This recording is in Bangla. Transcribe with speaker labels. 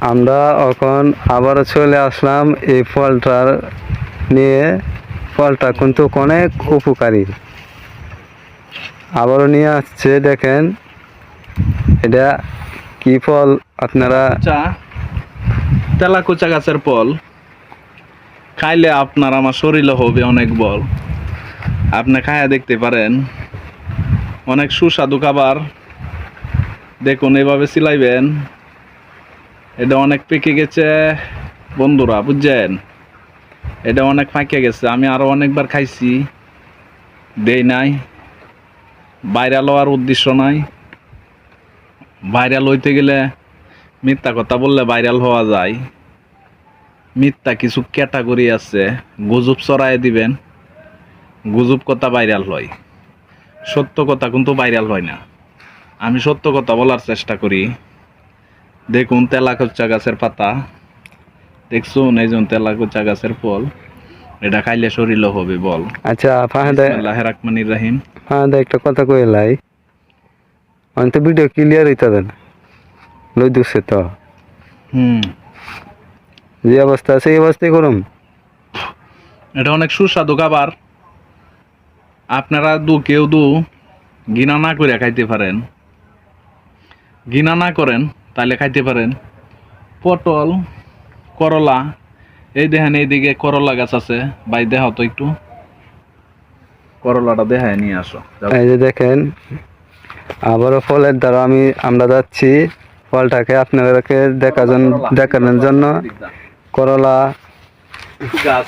Speaker 1: আমরা এখন আবারও চলে আসলাম এই ফলটার নিয়ে। ফলটা কিন্তু অনেক উপকারী। আবারও নিয়ে আসছে, দেখেন এটা কি ফল আপনারা।
Speaker 2: তেলাকুচা গাছের ফল খাইলে আপনার আমার শরীরে হবে অনেক বল। আপনি খায়া দেখতে পারেন, অনেক সুস্বাদু খাবার। দেখুন এভাবে সিলাইবেন, এটা অনেক পেকে গেছে বন্ধুরা, বুঝছেন? এটা অনেক ফাঁকে গেছে। আমি আরো অনেকবার খাইছি, দেই নাই। ভাইরাল হওয়ার উদ্দেশ্য নাই। ভাইরাল হইতে গেলে মিথ্যা কথা বললে ভাইরাল হওয়া যায়। মিথ্যা কিছু ক্যাটাগরি আছে, গুজব ছড়ায় দিবেন, গুজব কথা ভাইরাল হয়। সত্য কথা কিন্তু ভাইরাল হয় না। আমি সত্য কথা বলার চেষ্টা করি। দেখুন তেলাকুচা গাছের পাতা, দেখছুন? এই জন তেলাকুচা গাছের ফল, এটা খাইলে শরীর হবে বল।
Speaker 1: আচ্ছা ফাহাদা,
Speaker 2: বিসমিল্লাহির রহমানির রহিম।
Speaker 1: ফাহাদা একটা কথা কইলাই, অন্ত ভিডিও ক্লিয়ার হইতে দেন, লই দুসে তো যে অবস্থা আছে এই অবস্থায় করুন।
Speaker 2: এটা অনেক সুস্বাদু খাবার। আপনারা কেউ ঘৃণা না করে খাইতে পারেন। ঘৃণা না করেন তাহলে খাইতে পারেন। পটল, করলা, এই দেখেন এইদিকে করলা গাছ আছে। ভাই দেখাও তো একটু, করলাটা দেখায় নিয়ে আসো।
Speaker 1: এই যে দেখেন, আবারও ফলের দ্বারা আমরা যাচ্ছি ফলটাকে আপনাদেরকে দেখানোর জন্য। করলা
Speaker 2: গাছ